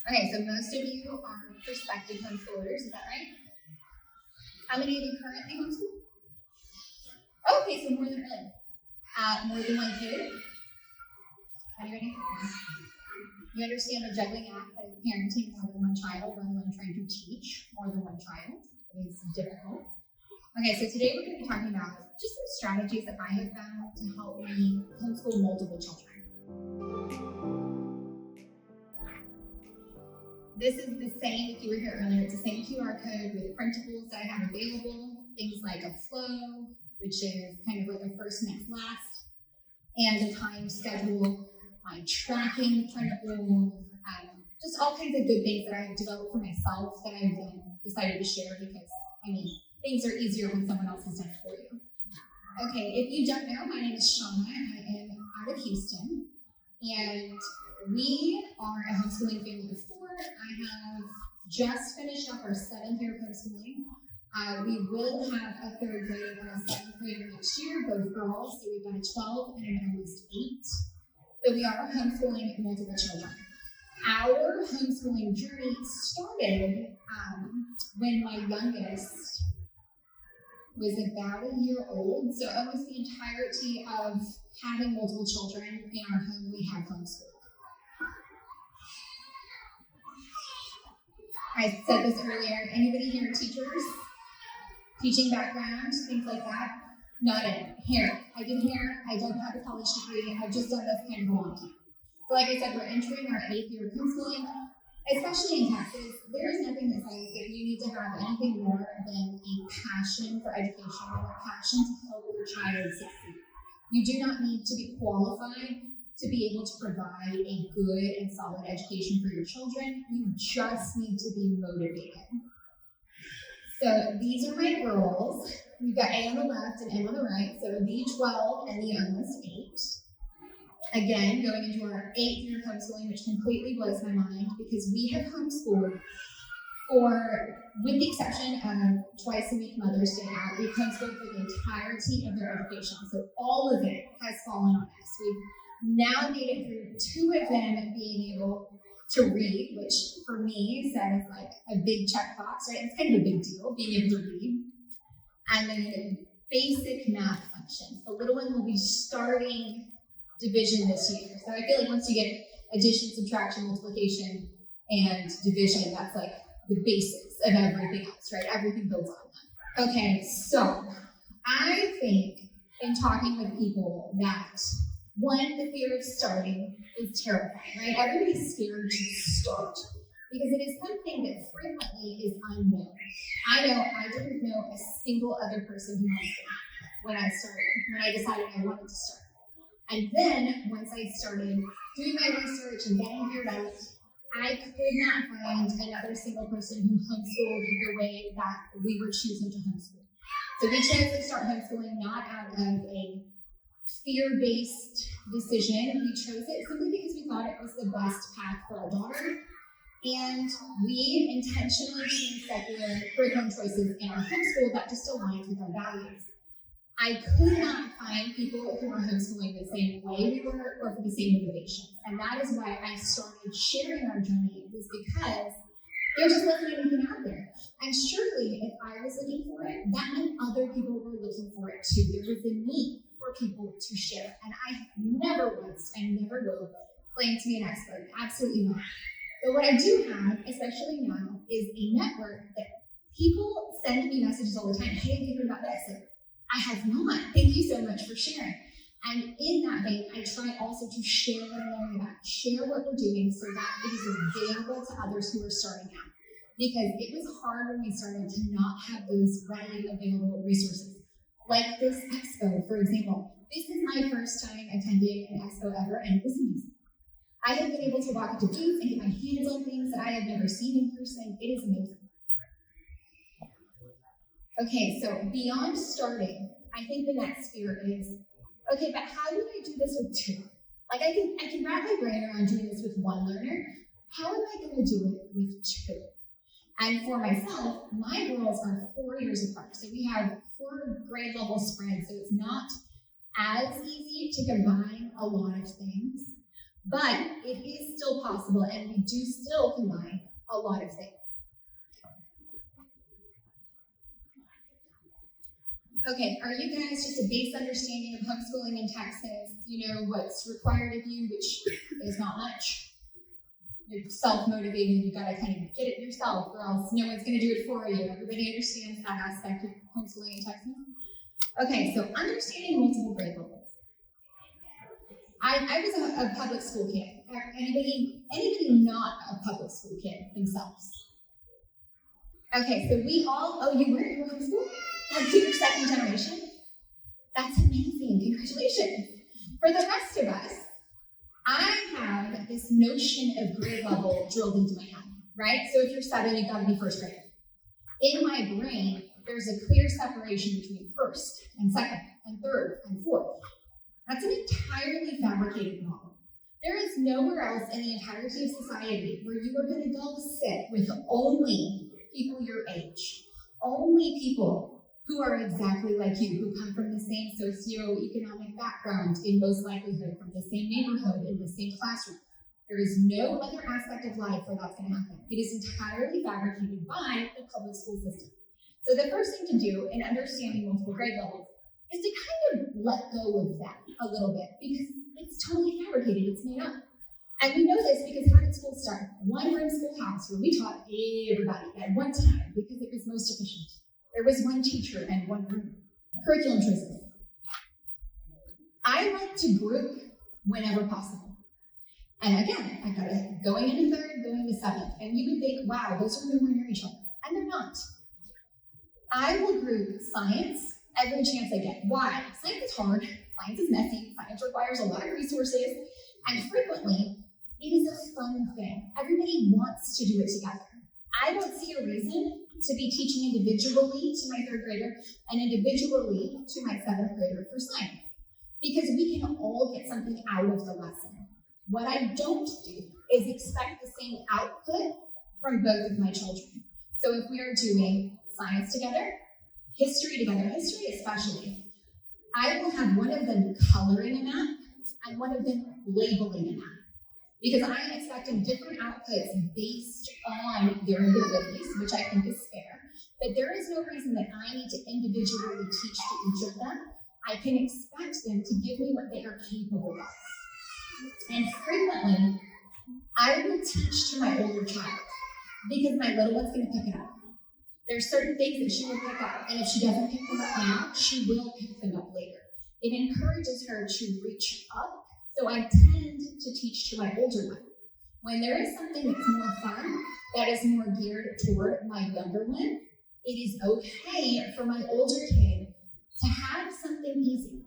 Okay, so most of you are prospective homeschoolers, is that right? How many of you currently homeschool? Okay, so more than more than one kid? Anybody? You understand the juggling act that is parenting more than one child, let alone trying to teach more than one child. It is difficult. Okay, so today we're going to be talking about just some strategies that I have found to help me homeschool multiple children. This is the same, if you were here earlier, it's the same QR code with printables that I have available, things like a flow, which is kind of like a first, next, last, and a time schedule, my tracking printable, just all kinds of good things that I've developed for myself that I've decided to share because, things are easier when someone else has done it for you. Okay, if you don't know, my name is Shauna. I am out of Houston, and we are a homeschooling family of 4. I have just finished up our 7th year of homeschooling. We will have a 3rd grader and a 7th grader next year, both girls. So we've got a 12 and an almost 8. So we are homeschooling multiple children. Our homeschooling journey started when my youngest was about a year old. So almost the entirety of having multiple children in our home, we have homeschooled. I said this earlier, anybody here teachers? Teaching background, things like that? None. Hair. I did hair, I don't have a college degree, I've just done this kind of a long time. So like I said, we're entering our 8th year of homeschooling, especially in Texas. There is nothing that says that you need to have anything more than a passion for education or a passion to help your child succeed. You do not need to be qualified to be able to provide a good and solid education for your children. You just need to be motivated. So these are my girls. We've got A on the left and M on the right. So the 12 and the almost 8. Again, going into our 8th year of homeschooling, which completely blows my mind because we have homeschooled with the exception of twice a week Mother's Day out, we've homeschooled for the entirety of their education. So all of it has fallen on us. We've now made it through 2 of them being able to read, which for me says like a big checkbox, right? It's kind of a big deal, being able to read. And then basic math functions. The little one will be starting division this year. So I feel like once you get addition, subtraction, multiplication, and division, that's like the basics of everything else, right? Everything builds on that. Okay, so I think in talking with people that one, the fear of starting is terrifying, right? Everybody's scared to start because it is something that frequently is unknown. I know I didn't know a single other person who homeschooled when I decided I wanted to start. And then once I started doing my research and getting geared up, I could not find another single person who homeschooled the way that we were choosing to homeschool. So we chose to start homeschooling not out of a fear-based decision. We chose it simply because we thought it was the best path for our daughter. And we intentionally made secular curriculum choices in our homeschool that just aligned with our values. I could not find people who were homeschooling the same way we were or for the same motivations. And that is why I started sharing our journey, was because there just wasn't anything out there. And surely if I was looking for it, that meant other people were looking for it too. There was a need for people to share. And I have never once and never will claim to be an expert. Absolutely not. So what I do have, especially now, is a network that people send me messages all the time. Hey, have you heard about this? Like, I have not. Thank you so much for sharing. And in that vein, I try also to share what I'm learning about, share what we're doing so that it is available to others who are starting out. Because it was hard when we started to not have those readily available resources. Like this expo, for example. This is my first time attending an expo ever, and it was amazing. I have been able to walk into booths and get my hands on things that I have never seen in person. It is amazing. Okay, so beyond starting, I think the next fear is, okay, but how do I do this with 2? Like I can wrap my brain around doing this with 1 learner. How am I going to do it with 2? And for myself, my girls are 4 years apart. So we have 4 grade level spreads. So it's not as easy to combine a lot of things. But it is still possible, and we do still combine a lot of things. Okay, are you guys just a base understanding of homeschooling in Texas? You know what's required of you, which is not much. You're self-motivated, you gotta kind of get it yourself, or else no one's gonna do it for you. Everybody understands that aspect of homeschooling in Texas? Okay, so understanding multiple grade levels. I was a public school kid. Anybody not a public school kid themselves? Okay, so we all, oh, you were homeschooled? Like your second generation? That's amazing, congratulations. For the rest of us, I have this notion of grade level drilled into my head, right? So if you're 7, you've got to be first grade. In my brain, there's a clear separation between first and second and third and fourth. That's an entirely fabricated model. There is nowhere else in the entirety of society where you are going to go sit with only people your age, only people who are exactly like you, who come from the same socioeconomic background, in most likelihood from the same neighborhood, in the same classroom. There is no other aspect of life where that's going to happen. It is entirely fabricated by the public school system. So the first thing to do in understanding multiple grade levels is to kind of let go of that a little bit, because it's totally fabricated, it's made up. And we know this because how did school start? One room schoolhouse where we taught everybody at one time because it was most efficient. There was one teacher and one room. Curriculum choices. I like to group whenever possible. And again, I got it going into third, going into seventh. And you would think, wow, those are nowhere near each other. And they're not. I will group science every chance I get. Why? Science is hard, science is messy, science requires a lot of resources, and frequently, it is a fun thing. Everybody wants to do it together. I don't see a reason to be teaching individually to my third grader and individually to my seventh grader for science, because we can all get something out of the lesson. What I don't do is expect the same output from both of my children. So if we are doing science together, history together, history especially, I will have one of them coloring a map and one of them labeling a map, because I am expecting different outputs based on their abilities, which I think is fair, but there is no reason that I need to individually teach to each of them. I can expect them to give me what they are capable of. And frequently, I will teach to my older child, because my little one's going to pick it up. There's certain things that she will pick up, and if she doesn't pick them up now, she will pick them up later. It encourages her to reach up, so I tend to teach to my older one. When there is something that's more fun, that is more geared toward my younger one, it is okay for my older kid to have something easy.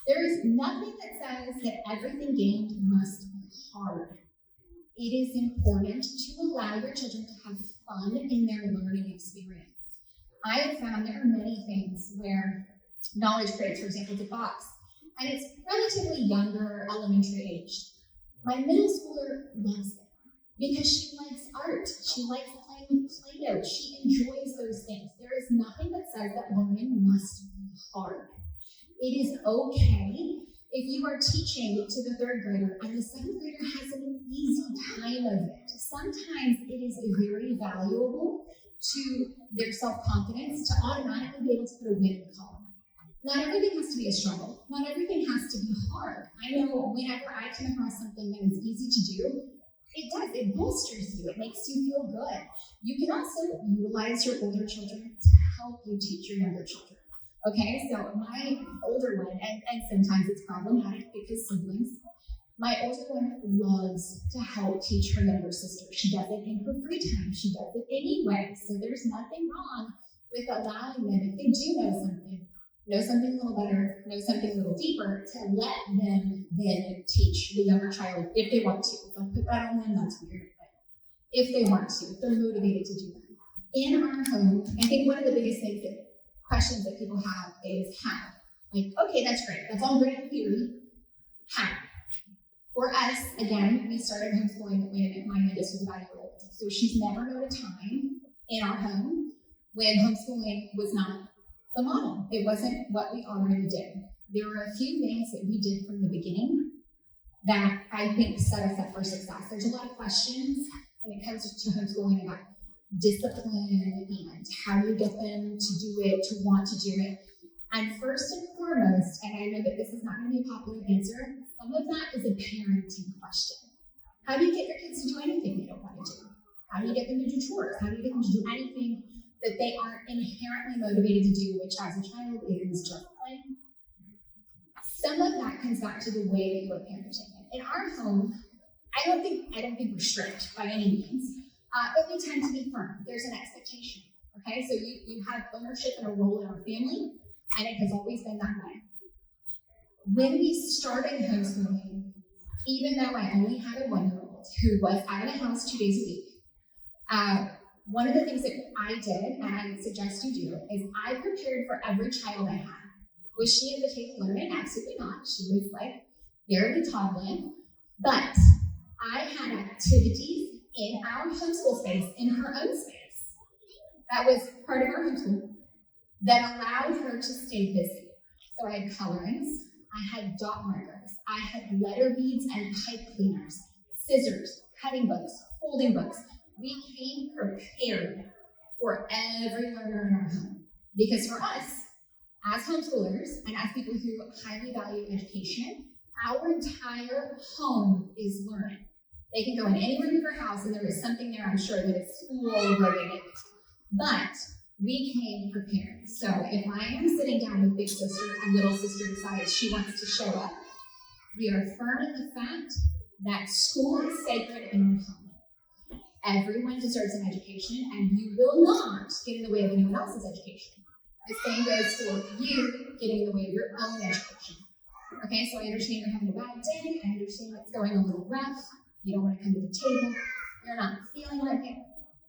There is nothing that says that everything gained must be hard. It is important to allow your children to have fun in their learning experience. I have found there are many things where knowledge crates, for example, is a box, and it's relatively younger, elementary aged. My middle schooler loves it because she likes art. She likes playing with Play-Doh. She enjoys those things. There is nothing that says that learning must be hard. It is okay if you are teaching to the third grader and the seventh grader has an easy time of it. Sometimes it is very valuable to their self-confidence to automatically be able to put a win in the column. Not everything has to be a struggle. Not everything has to be hard. I know whenever I come across something that is easy to do, it does. It bolsters you. It makes you feel good. You can also utilize your older children to help you teach your younger children. Okay, so my older one, and sometimes it's problematic because siblings, my older one loves to help teach her younger sister. She does it in her free time. She does it anyway. So there's nothing wrong with allowing them, if they do know something a little better, know something a little deeper, to let them then teach the younger child if they want to. Don't put that on them, that's weird. But if they want to, if they're motivated to do that. In our home, I think one of the biggest questions that people have is how. Like, okay, that's great. That's all great in theory. How? For us, again, we started homeschooling when my youngest was about a year old. So she's never known a time in our home when homeschooling was not the model. It wasn't what we already did. There were a few things that we did from the beginning that I think set us up for success. There's a lot of questions when it comes to homeschooling about discipline and how do you get them to do it, to want to do it. And first and foremost, and I know that this is not going to be a popular answer, some of that is a parenting question. How do you get your kids to do anything they don't want to do? How do you get them to do chores? How do you get them to do anything that they aren't inherently motivated to do, which as a child is just playing? Some of that comes back to the way that you're parenting. In our home, I don't think we're strict by any means, but we tend to be firm. There's an expectation, okay? So you have ownership and a role in our family, and it has always been that way. When we started homeschooling, even though I only had a 1-year-old who was out of the house 2 days a week, one of the things that I did, and I would suggest you do, is I prepared for every child I had. Was she at the table learning? Absolutely not. She was like barely toddling. But I had activities in our homeschool space, in her own space. That was part of our homeschool that allowed her to stay busy. So I had colorings, I had dot markers, I had letter beads and pipe cleaners, scissors, cutting books, folding books. We came prepared for every learner in our home. Because for us, as homeschoolers and as people who highly value education, our entire home is learning. They can go in any room of your house and there is something there, I'm sure, that is school related. But we came prepared. So if I am sitting down with big sister and little sister decides she wants to show up, we are firm in the fact that school is sacred in our home. Everyone deserves an education, and you will not get in the way of anyone else's education. The same goes for you getting in the way of your own education. Okay, so I understand you're having a bad day. I understand it's going a little rough. You don't want to come to the table. You're not feeling like it.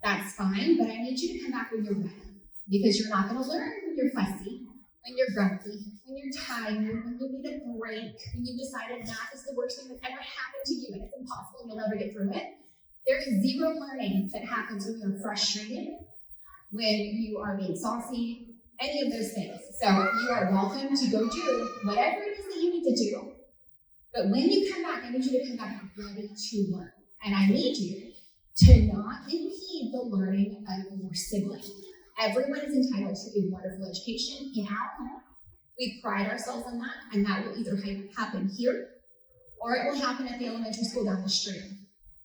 That's fine, but I need you to come back when you're ready. Because you're not going to learn when you're fussy, when you're grumpy, when you're tired, when you need a break, when you've decided math is the worst thing that's ever happened to you and it's impossible and you'll never get through it. There is zero learning that happens when you're frustrated, when you are being saucy, any of those things. So you are welcome to go do whatever it is that you need to do. But when you come back, I need you to come back ready to learn. And I need you to not impede the learning of your sibling. Everyone is entitled to a wonderful education in our home. We pride ourselves on that, and that will either happen here or it will happen at the elementary school down the street.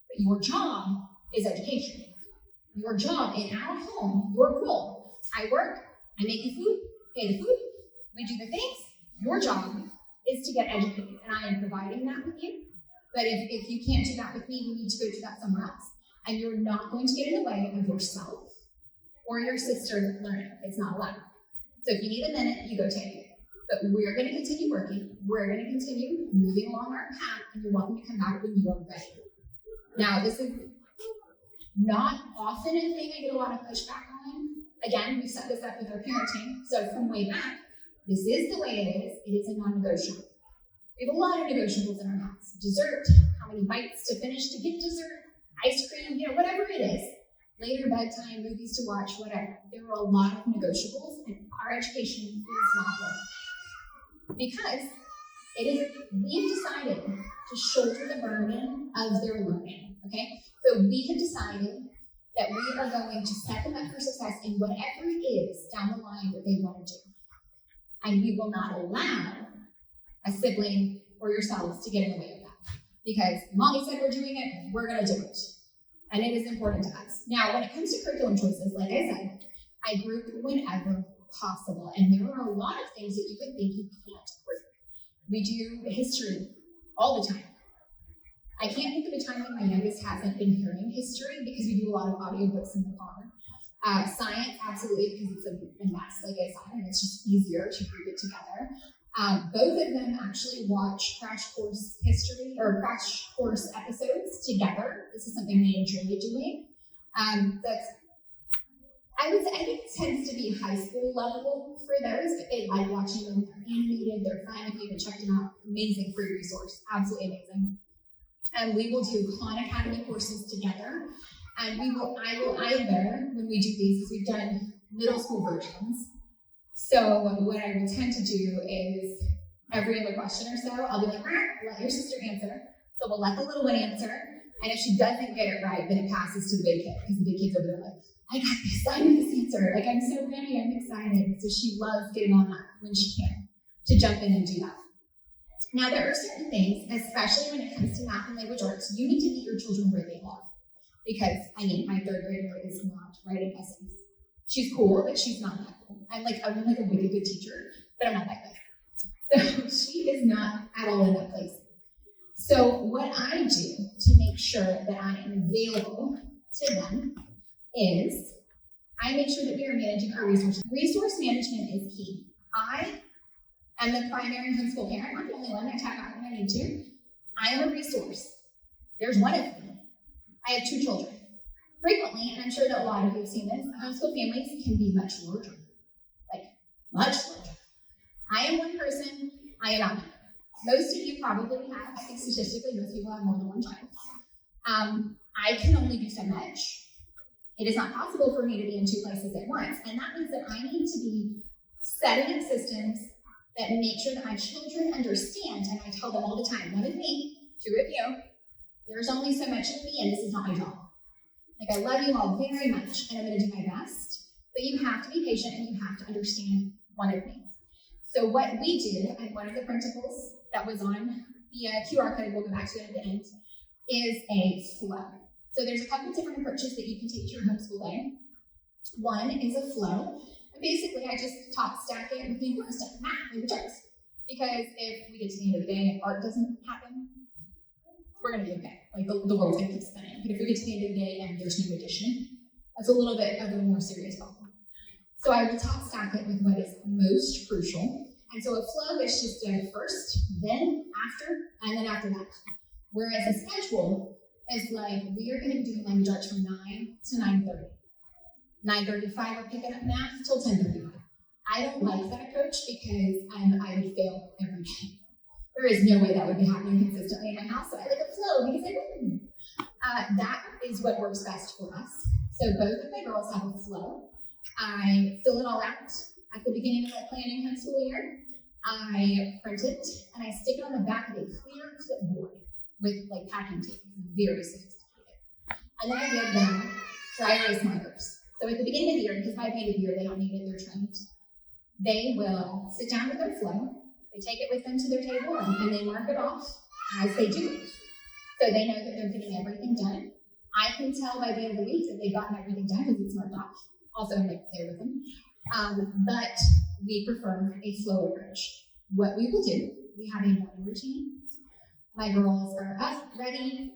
But your job is education. Your job in our home, your role. I work, I make you food, pay the food, we do the things. Your job is to get educated, and I am providing that with you. But if you can't do that with me, you need to go do that somewhere else. And you're not going to get in the way of yourself or your sister learning. It's not allowed. So if you need a minute, you go take it. But we're going to continue working. We're going to continue moving along our path, and you're welcome to come back when you are ready. Now, this is not often a thing I get a lot of pushback on. Again, we set this up with our parenting. So from way back, this is the way it is. It is a non-negotiable. We have a lot of negotiables in our house. Dessert, how many bites to finish to get dessert, ice cream, whatever it is. Later bedtime, movies to watch, whatever. There are a lot of negotiables, and our education is not one. Because we've decided to shoulder the burden of their learning, okay? So we have decided that we are going to set them up for success in whatever it is down the line that they want to do. And we will not allow a sibling or yourselves to get in the way of that. Because mommy said we're doing it, we're going to do it. And it is important to us. Now, when it comes to curriculum choices, like I said, I group whenever possible. And there are a lot of things that you could think you can't group. We do history all the time. I can't think of a time when my youngest hasn't been hearing history because we do a lot of audiobooks in the car. Science, absolutely, because it's a mess, like I said, and it's just easier to group it together. Both of them actually watch Crash Course history or Crash Course episodes together. This is something they enjoy doing. I think it tends to be high school level for those, but they like watching them. They're animated, they're fun. If you haven't checked them out, amazing free resource, absolutely amazing. And we will do Khan Academy courses together. And I will either, when we do these, because we've done middle school versions. So what I will tend to do is every other question or so, I'll be like, let your sister answer. So we'll let the little one answer, and if she doesn't get it right, then it passes to the big kid, because the big kid's over there like, I got this, I know this answer. Like, I'm so ready, I'm excited. So she loves getting on that when she can, to jump in and do that. Now, there are certain things, especially when it comes to math and language arts, you need to meet your children where they are. Because, I mean, my third grader is not writing essays. She's cool, but she's not that cool. I'm like a really good teacher, but I'm not that good. So she is not at all in that place. So what I do to make sure that I am available to them is I make sure that we are managing our resources. Resource management is key. I am the primary homeschool parent. I'm not the only one. I tap out when I need to. I am a resource. There's one of me. I have 2 children. Frequently, and I'm sure that a lot of you have seen this, homeschool families can be much larger. Like, much larger. I am one person. I am not. Most of you probably have, I think statistically, most people have more than one child. I can only do so much. It is not possible for me to be in 2 places at once. And that means that I need to be setting up systems that make sure that my children understand, and I tell them all the time, one of me, 2 of you, there's only so much of me, and this is not my job. Like, I love you all very much, and I'm going to do my best, but you have to be patient, and you have to understand one of me. So what we do, and one of the principles that was on the QR code, we'll go back to it at the end, is a flow. So there's a couple of different approaches that you can take to your homeschool day. One is a flow. And basically, I just top stack it with the important stuff, math and the arts. Because if we get to the end of the day and art doesn't happen, we're going to be okay. Like, the world's going to keep spinning. But if we get to the end of the day and there's no addition, that's a little bit of a more serious problem. So I will top stack it with what is most crucial. And so a flow is just a first, then after, and then after that. Whereas a schedule is like, we are going to be doing language arts from 9 to 9:30. 9:35, we're picking up math till 10:35. I don't like that approach because I would fail every day. There is no way that would be happening consistently in my house, so I like a flow because I win. That is what works best for us. So both of my girls have a flow. I fill it all out at the beginning of my planning homeschool year. I print it and I stick it on the back of a clear clipboard with like packing tape. It's very sophisticated. And then I give them dry erase markers. So at the beginning of the year, because by the end of the year they don't need it, they're trained, they will sit down with their flow, they take it with them to their table, and they mark it off as they do it. So they know that they're getting everything done. I can tell by the end of the week that they've gotten everything done because it's marked off. Also, I'm like there with them. But we prefer a flow approach. What we will do, we have a morning routine. My girls are up, ready,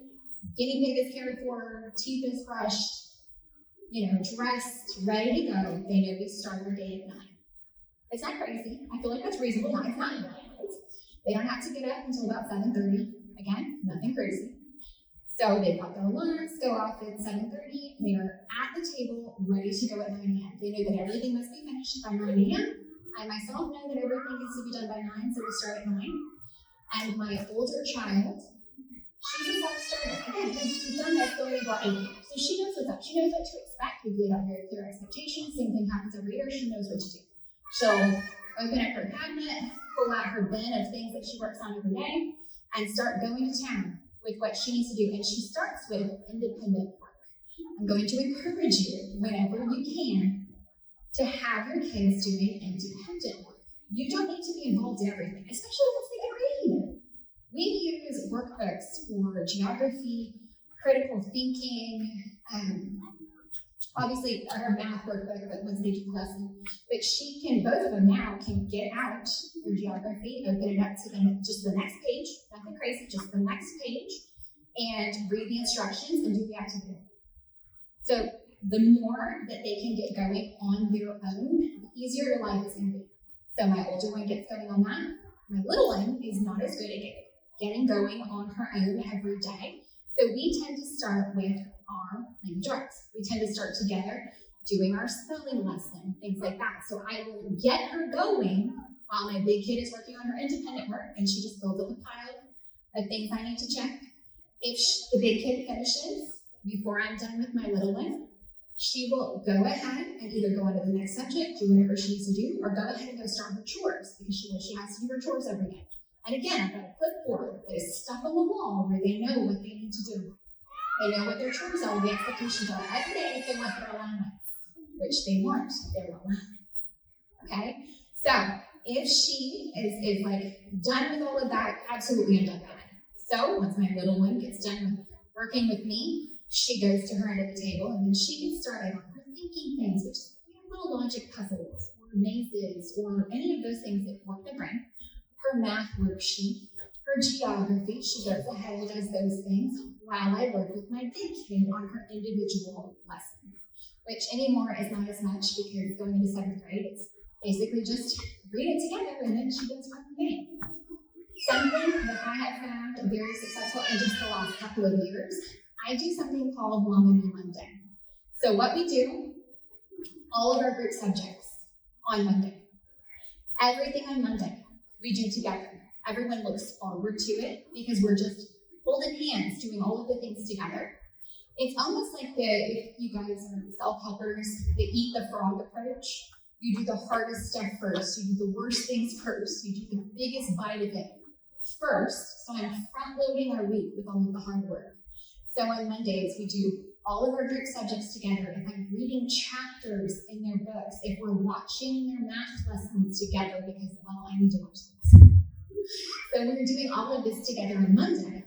guinea pig is cared for, teeth is brushed, dressed, ready to go. They know we start our day at 9. It's not crazy. I feel like that's reasonable. 9 is not right. They don't have to get up until about 7:30. Again, nothing crazy. So they've got their alarms go off at 7:30. They are at the table, ready to go at 9 a.m. They know that everything must be finished by 9 a.m. I myself know that everything needs to be done by 9, so we start at 9. And my older child, she's a self-starter. Again, we've done this going about 8 years. So she knows what's up. She knows what to expect. We've laid out very clear expectations. Same thing happens every year. She knows what to do. She'll open up her cabinet, pull out her bin of things that she works on every day, and start going to town with what she needs to do. And she starts with independent work. I'm going to encourage you, whenever you can, to have your kids doing independent work. You don't need to be involved in everything, especially once they can read. We use workbooks for geography, critical thinking, obviously our math workbook, but once they do the lesson. But both of them now can get out their geography, open it up to just the next page, nothing crazy, just the next page, and read the instructions and do the activity. So the more that they can get going on their own, the easier your life is going to be. So my older one gets going on that. My little one is not as good at getting going on her own every day. So we tend to start with our language arts. We tend to start together doing our spelling lesson, things like that. So I will get her going while my big kid is working on her independent work, and she just builds up a pile of things I need to check. If the big kid finishes before I'm done with my little one, she will go ahead and either go on to the next subject, do whatever she needs to do, or go ahead and go start her chores, because she has to do her chores every day. And again, I've got a clipboard that is stuck on the wall where they know what they need to do. They know what their chores are, the expectations are every day if they want their allowance, which they want their allowance. Okay? So if she is like done with all of that, absolutely I'm done with it. So once my little one gets done with working with me, she goes to her end of the table and then she gets started on her thinking things, which is little logic puzzles or mazes or any of those things that work the brain. Her math worksheet, her geography, she goes ahead and does those things while I work with my big kid on her individual lessons, which anymore is not as much because going into 7th grade, it's basically just read it together and then she does her thing. Something that I have found very successful in just the last couple of years, I do something called Mom and Me Monday. So what we do, all of our group subjects on Monday. Everything on Monday we do together. Everyone looks forward to it because we're just holding hands doing all of the things together. It's almost like if you guys are self-helpers, the eat the frog approach. You do the hardest stuff first. You do the worst things first. You do the biggest bite of it first. So I'm front-loading our week with all of the hard work. So on Mondays, we do all of our group subjects together. If I'm reading chapters in their books, if we're watching their math lessons together, because, well, I need to watch this. So we're doing all of this together on Monday.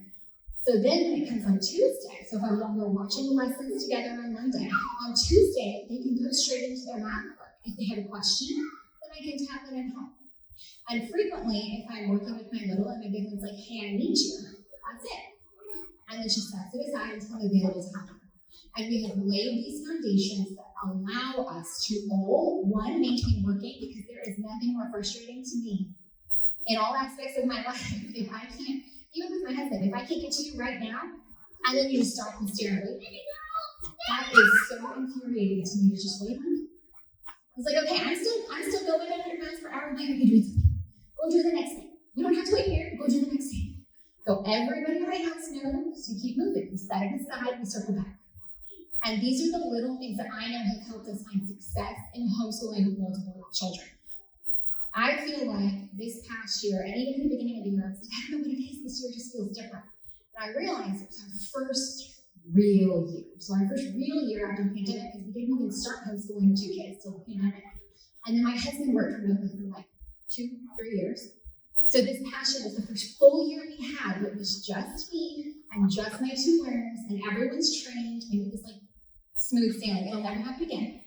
So then when it comes on Tuesday, so if we're watching lessons together on Monday, on Tuesday, they can go straight into their math work. If they have a question, then I can tap it and help. And frequently, if I'm working with my little and my big one's like, hey, I need you, that's it. And then she sets it aside until I'm available to help her. And we have laid these foundations that allow us to all, one, maintain working, because there is nothing more frustrating to me in all aspects of my life. If I can't, even with my husband, if I can't get to you right now, and then you just stop and stare at me, that is so infuriating to me to just wait on you. It's like, okay, I'm still going 100 miles per hour, like I can do something. Go do the next thing. You don't have to wait here, go do the next thing. So everybody in my house knows you keep moving. You set it aside, you circle back. And these are the little things that I know have helped us find success in homeschooling multiple children. I feel like this past year, and even in the beginning of the year, I was like, I don't know what it is, this year just feels different. And I realized it was our first real year. So our first real year after the pandemic, because we didn't even start homeschooling 2 kids till the pandemic. And then my husband worked remotely for like 2-3 years. So this past year was the first full year we had where it was just me and just my 2 learners, and everyone's trained, and it was like smooth sailing. It'll never happen again.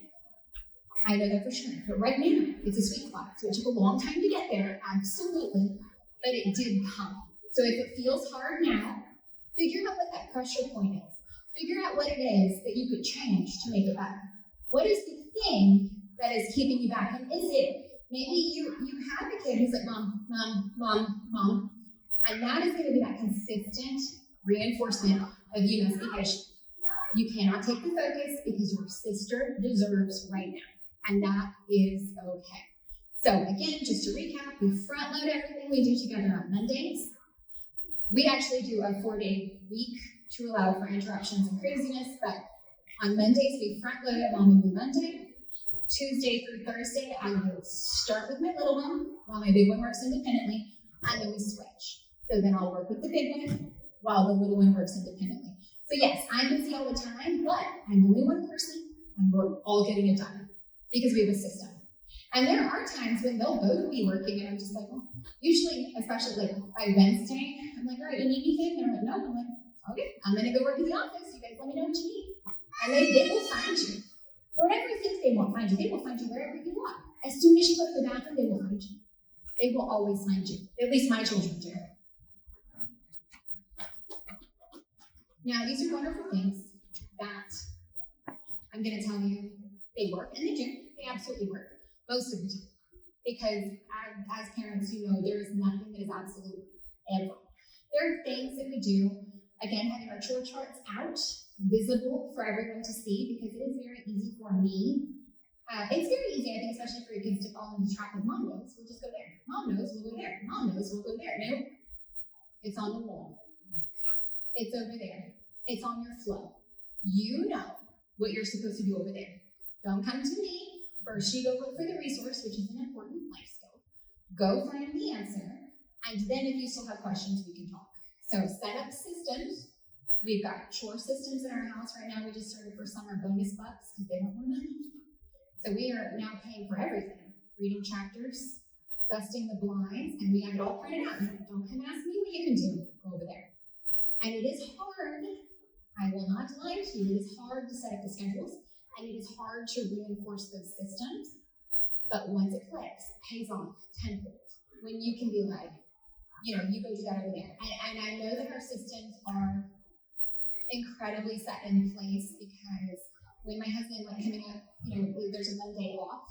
I know that for sure. But right now, it's a sweet spot. So it took a long time to get there, absolutely, but it did come. So if it feels hard now, figure out what that pressure point is. Figure out what it is that you could change to make it better. What is the thing that is keeping you back? And is it, maybe you have a kid who's like, mom, mom, mom, mom, and that is going to be that consistent reinforcement of you must be patient. You cannot take the focus because your sister deserves right now. And that is okay. So again, just to recap, we front load everything we do together on Mondays. We actually do a 4-day week to allow for interruptions and craziness, but on Mondays, we front load Mom and Me Monday. Tuesday through Thursday, I will start with my little one while my big one works independently, and then we switch. So then I'll work with the big one while the little one works independently. So yes, I'm busy all the time, but I'm only one person, and we're all getting it done because we have a system. And there are times when they'll both be working, and I'm just like, well, usually, especially like by Wednesday, I'm like, all right, you need anything? They're like, no. I'm like, okay, I'm gonna go work in the office. You guys let me know what you need. And they will find you. Don't ever think they won't find you. They will find you wherever you want. As soon as you go to the bathroom, they will find you. They will always find you. At least my children do. Now, these are wonderful things that I'm going to tell you they work, and they do. They absolutely work most of the time. Because as parents, you know there is nothing that is absolute ever. There are things that we do, again, having our chore charts out, visible for everyone to see, because it is very easy for me. It's very easy, I think, especially for your kids to follow into track with mom knows. We'll just go there. Mom knows, we'll go there. Mom knows, we'll go there. No, it's on the wall. It's over there. It's on your flow. You know what you're supposed to do over there. Don't come to me. First, you go look for the resource, which is an important life skill. Go find the answer, And then if you still have questions, we can talk. So set up systems. We've got chore systems in our house right now. We just started for summer bonus bucks because they don't want money. So we are now paying for everything. Reading chapters, dusting the blinds, and we have it all printed out. Don't come ask me what you can do. Go over there. And it is hard. I will not lie to you. It is hard to set up the schedules, and it is hard to reinforce those systems. But once it clicks, it pays off tenfold. When you can be like, you go do that over there. And I know that our systems are incredibly set in place because when my husband coming up, there's a Monday off.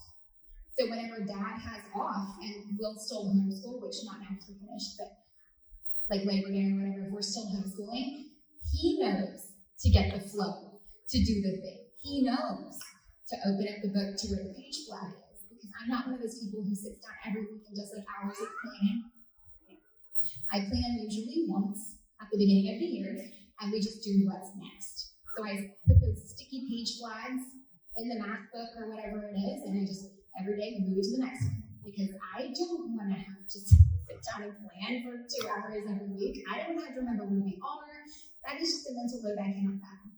So whenever dad has off, and we'll still homeschool, which not now because we're finished, but like Labor Day or whatever, if we're still homeschooling, he knows to get the flow, to do the thing. He knows to open up the book to where the page flag is. Because I'm not one of those people who sits down every week and does hours of planning. I plan usually once at the beginning of the year, and we just do what's next. So I put those sticky page flags in the math book or whatever it is, and I just every day move it to the next one. Because I don't want to have to sit down and plan for 2 hours every week. I don't have to remember where we are. That is just a mental load I cannot fathom.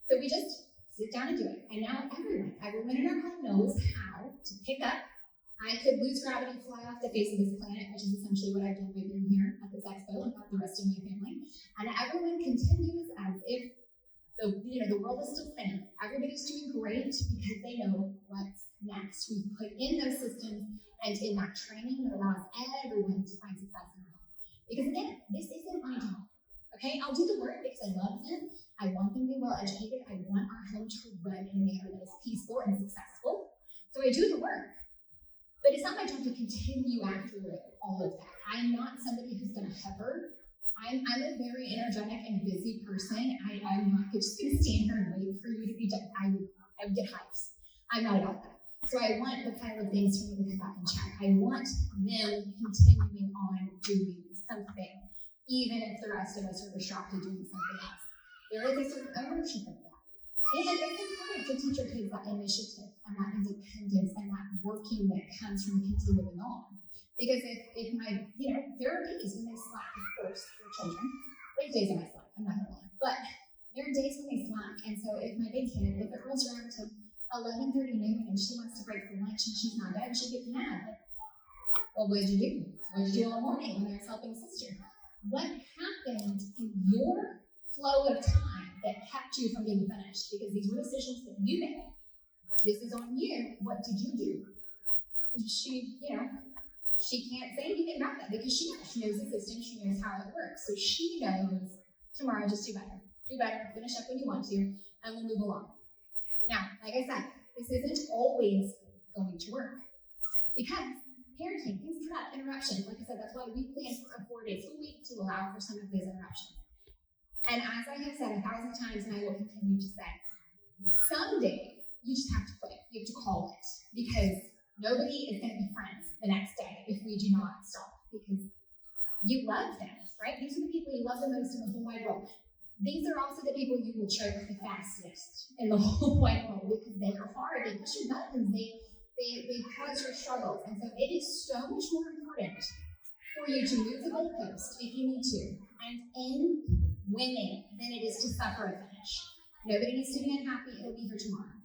So we just sit down and do it. And now everyone in our home knows how to pick up. I could lose gravity, fly off the face of this planet, which is essentially what I've done by being here at this expo and not the rest of my family. And everyone continues as if the world is still spinning. Everybody's doing great because they know what's next. We've put in those systems and in that training that allows everyone to find success in their home. Because again, this isn't my job. Okay, I'll do the work because I love them. I want them to be well educated. I want our home to run in a manner that is peaceful and successful. So I do the work. But it's not my job to continue after all of that. I'm not somebody who's going to hover. I'm a very energetic and busy person. I'm not just going to stand here and wait for you to be done. I would get hypes. I'm not about that. So I want the pile of things for me to come back and check. I want them continuing on doing something, even if the rest of us are distracted doing something else. There is a certain ownership of that. And it's important to teach your kids that initiative and that independence and that working that comes from continuing on. Because if there are days when they slack, of course, for children. There's days when I slack, I'm not going to lie. But there are days when they slack. And so if my big kid, if it rolls around to 11:30 noon and she wants to break for lunch and she's not done, she gets mad. Well, what did you do? What did you do all morning when I was helping sister? What happened in your flow of time that kept you from being finished? Because these were decisions that you made. This is on you. What did you do? She can't say anything about that because she knows the system, she knows how it works. So she knows tomorrow, just do better. Do better, finish up when you want to, and we'll move along. Now, like I said, this isn't always going to work. Because parenting, things come up, interruptions. Like I said, that's why we plan for a 4-day school week to allow for some of those interruptions. And as I have said 1,000 times, and I will continue to say, some days you just have to quit. You have to call it. Because nobody is going to be friends the next day if we do not stop. Because you love them, right? These are the people you love the most in the whole wide world. These are also the people you will choke the fastest in the whole wide world because they are hard. They push your buttons. They cause your struggles. And so it is so much more important for you to move the goalpost if you need to and end winning than it is to suffer a finish. Nobody needs to be unhappy. It'll be here tomorrow.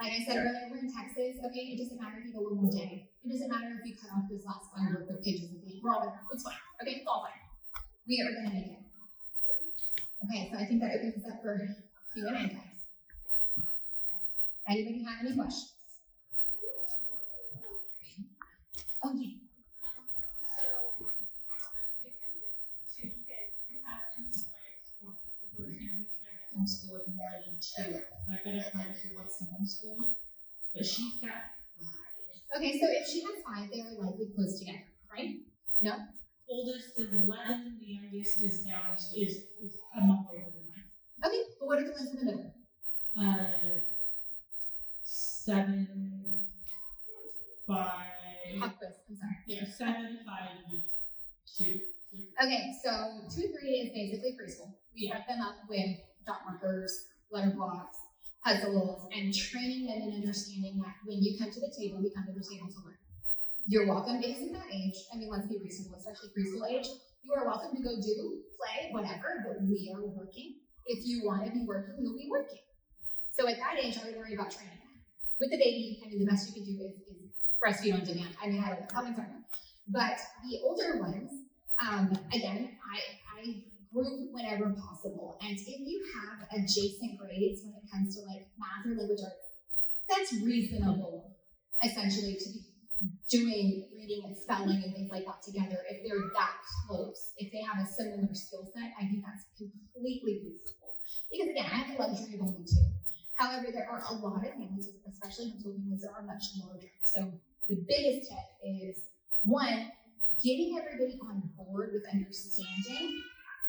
Like I said earlier, we're in Texas. Okay, it doesn't matter if you go one more day. It doesn't matter if you cut off those last 5 workbook pages of the we're all there. It's fine. Okay, it's all fine. We are going to make it. Okay, so I think that opens us up for Q&A, guys. Anybody have any questions? Okay. Homeschool with more than 2. So I've got a friend who wants to homeschool, but she's got 5. Okay, so if she has 5, they are likely close together, right? No? Oldest is 11, the youngest is a month older than mine. Okay, but what are the ones in the middle? 7, 5. Pop quiz, I'm sorry. Yeah, 7, 5, and 2. Okay, so 2 and 3 is basically preschool. We set them up with dot markers, letter blocks, puzzles, and training them in understanding that when you come to the table, we come to the table to learn. You're welcome, because at that age, I mean, let's be reasonable, especially preschool age, you are welcome to go do, play, whatever, but we are working. If you want to be working, you'll be working. So at that age, I would worry about training them. With the baby, I mean, the best you can do is breastfeed on demand. I mean, I don't know, how many times? But the older ones, again, I group whenever possible. And if you have adjacent grades when it comes to like math or language arts, that's reasonable, essentially, to be doing reading and spelling and things like that together if they're that close. If they have a similar skill set, I think that's completely reasonable. Because again, I have the luxury of only two. However, there are a lot of families, especially homeschool families, that are much larger. So the biggest tip is, one, getting everybody on board with understanding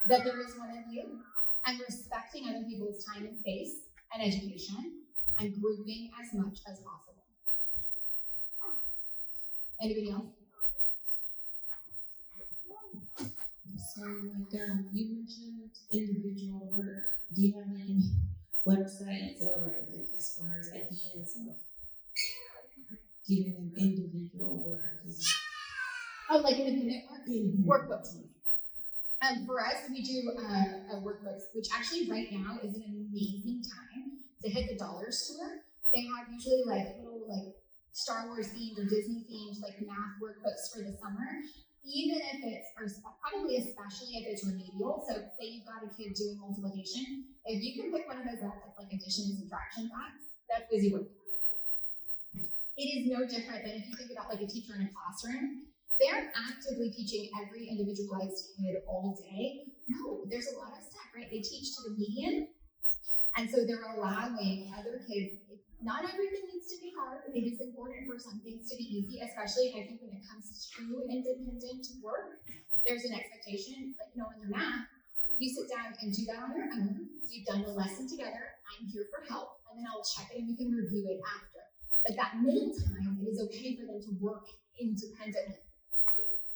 that there is one of you and respecting other people's time and space and education and grouping as much as possible. Anybody else? So, like, you mentioned individual work. Do you have any websites or, like, as far as ideas of giving them individual work? Oh, like independent work? Workbooks. For us, we do workbooks, which actually right now is an amazing time to hit the dollar store. They have usually like little like Star Wars themed or Disney themed like math workbooks for the summer, even if it's, or probably especially if it's remedial. So say you've got a kid doing multiplication, if you can pick one of those up that's like addition and subtraction facts, that's busy work. It is no different than if you think about like a teacher in a classroom. They aren't actively teaching every individualized kid all day. No, there's a lot of stuff, right? They teach to the median, and so they're allowing other kids. Not everything needs to be hard. It is important for some things to be easy, especially I think when it comes to independent work. There's an expectation, like in their math, you sit down and do that on your own. We've done the lesson together. I'm here for help, and then I'll check it and we can review it after. But that middle time, it is okay for them to work independently.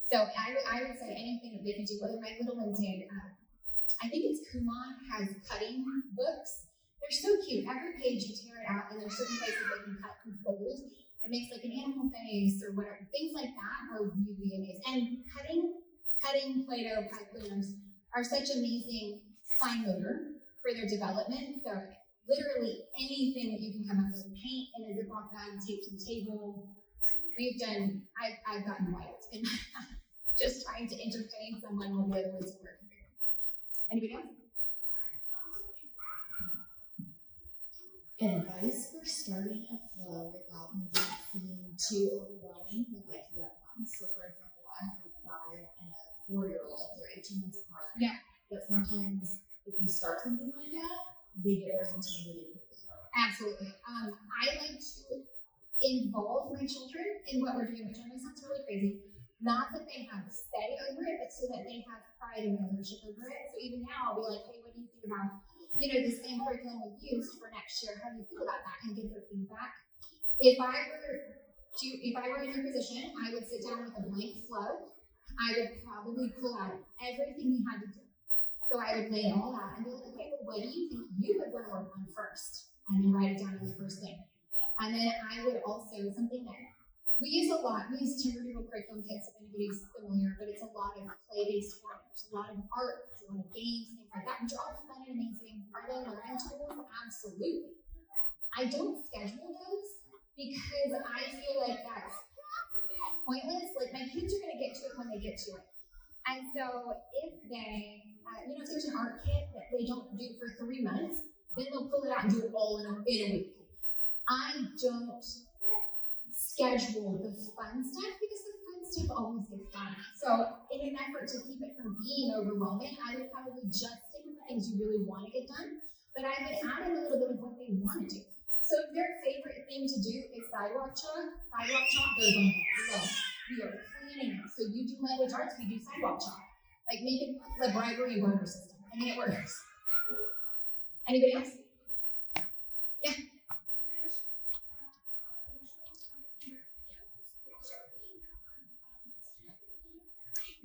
So I would say anything that they can do, whether my little one did, I think it's Kumon has cutting books. They're so cute. Every page you tear it out, and there's certain places they can cut from photos. It makes like an animal face or whatever. Things like that are really amazing. And cutting Play-Doh cleaners are such amazing fine motor for their development. So literally anything that you can come up with, paint in a Ziploc bag, tape to the table. We've done, I've gotten wild in my house just trying to entertain someone while the other one's working. Anybody else? Advice for starting a flow without making it seem too overwhelming when like you have one. So for example, I have a 5 and a 4-year-old. They're 18 months apart. Yeah. But sometimes if you start something like that, they get very intimidated quickly. Absolutely. I like to involve my children in what we're doing, which I know sounds really crazy. Not that they have say over it, but so that they have pride and ownership over it. So even now, I'll be like, hey, what do you think about, the same curriculum we've used for next year? How do you feel about that? And get their feedback. If I were in your position, I would sit down with a blank flow. I would probably pull out everything we had to do. So I would lay it all out and be like, okay, well, what do you think you would want to work on first? And then write it down in the first thing. And then I would also, something that we use a lot, we use Timberdoodle curriculum kits if anybody's familiar, but it's a lot of play-based work, there's a lot of art, there's a lot of games, things like that, which are all fun and amazing. Are they learning tools? Absolutely. I don't schedule those because I feel like that's pointless. Like my kids are going to get to it when they get to it. And so if they, if there's an art kit that they don't do for 3 months, then they'll pull it out and do it all in a week. I don't schedule the fun stuff because the fun stuff always gets done. So in an effort to keep it from being overwhelming, I would probably just stick with the things you really want to get done, but I would add in a little bit of what they want to do. So if their favorite thing to do is sidewalk chalk goes on below. We are planning it. So you do language arts, we do sidewalk chalk. Like make it the bribery and barter system. I mean, it works. Anybody else? Yeah.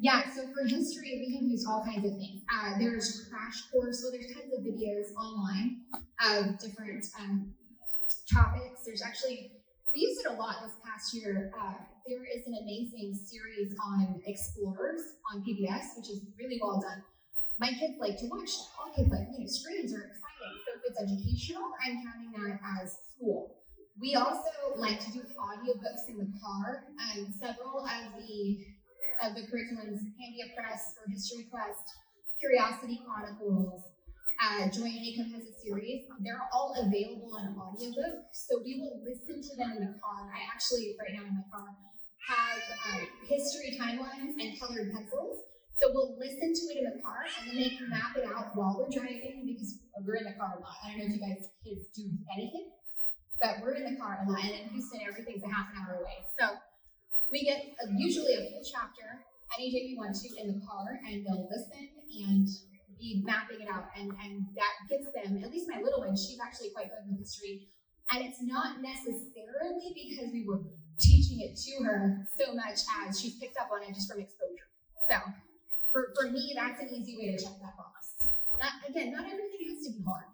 Yeah, so for history, we can use all kinds of things. There's crash course, well, there's tons of videos online of different topics. There's actually We used it a lot this past year. There is an amazing series on explorers on PBS, which is really well done. My kids like to watch that. All kids like, screens are exciting. So if it's educational, I'm counting that as school. We also like to do audiobooks in the car. Several of the curriculums, Handy Press for History Quest, Curiosity Chronicles, Joy and Income has a series. They're all available on audiobook, so we will listen to them in the car. I actually, right now in my car, have history timelines and colored pencils. So we'll listen to it in the car, and then they can map it out while we're driving, because we're in the car a lot. I don't know if you guys kids do anything, but we're in the car a lot, and in Houston, everything's a half an hour away. So we get usually a full chapter any day we want to in the car, and they'll listen and be mapping it out, and that gets them, at least my little one, she's actually quite good with history, and it's not necessarily because we were teaching it to her so much as she's picked up on it just from exposure. So for me, that's an easy way to check that box. Not everything has to be hard.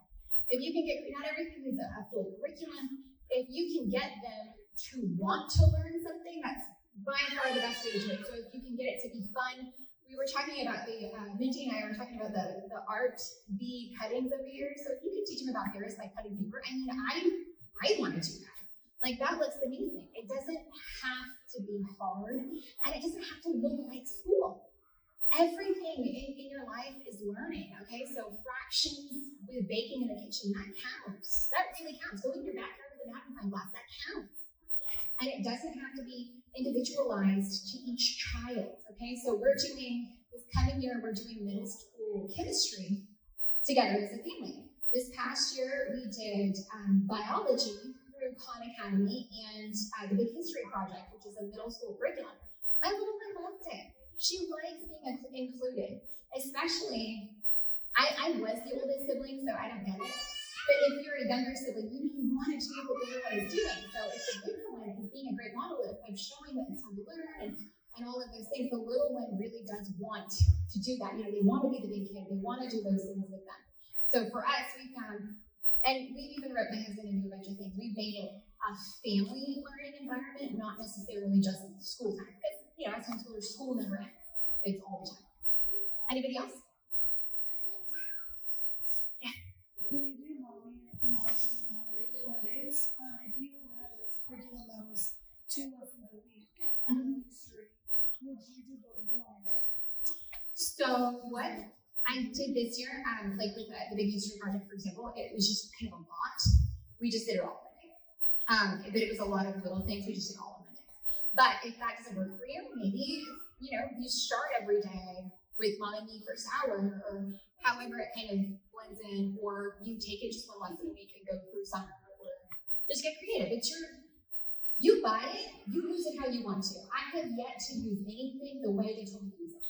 If you can not everything is a full curriculum. If you can get them to want to learn something, that's by far the best way to do it. So if you can get it to be fun. We were talking about Minty and I were talking about the art bee cuttings over here. So if you could teach them about Paris by cutting paper, I want to do that. Like, that looks amazing. It doesn't have to be hard, and it doesn't have to look like school. Everything in your life is learning, okay? So fractions with baking in the kitchen, that counts. That really counts. Go in your backyard with a magnifying glass, that counts. And it doesn't have to be individualized to each child, okay? So this coming year, we're doing middle school chemistry together as a family. This past year, we did biology through Khan Academy and the Big History Project, which is a middle school curriculum. My little one loved it. She likes being included, especially, I was the oldest sibling, so I don't get it. But if you're a younger sibling, you want to do what the bigger one is doing. So if the bigger one is being a great model of showing that it's time to learn and all of those things, the little one really does want to do that. They want to be the big kid. They want to do those things with them. So for us, we found, and we've even wrote my husband into a bunch of things. We've made it a family learning environment, not necessarily just school time. Because, as homeschoolers, school never ends. It's all the time. Anybody else? When you do Mondays, if you had a curriculum that was 2 lessons a week, history, would you do both of them on Monday? So what I did this year, like with the Big History Project, for example, it was just kind of a lot. We just did it all Monday. But it was a lot of little things. We just did it all on Monday. But if that doesn't work for you, maybe you start every day with Mom and Me first hour, or however it kind of blends in, or you take it just one lesson a week and go through summer, or just get creative. You buy it, you use it how you want to. I have yet to use anything the way they told me to use it,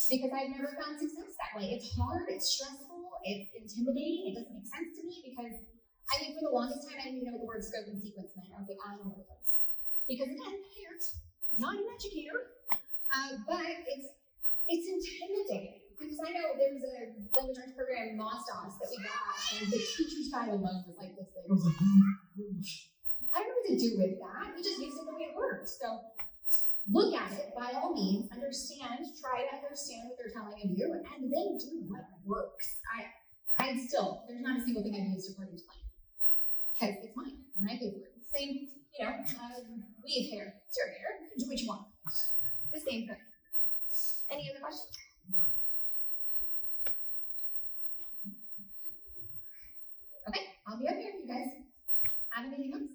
because I've never found success that way. It's hard, it's stressful, it's intimidating, it doesn't make sense to me, because for the longest time I didn't even know what the word scope and sequence meant. I was like, I don't know what it is. Because again, here, not an educator, but it's intimidating. Because I know there was a language arts program in Mostos that we got, and the teacher's guide alone was like this thing. I was like, I don't know what to do with that. We just used it the way it works. So look at it, by all means, try to understand what they're telling you, and then do what works. There's not a single thing I've used according to plan. Because it's mine, and I pay for it. Same, weave hair, it's your hair, do what you want. The same thing. Any other questions? Okay, I'll be up here if you guys have anything else.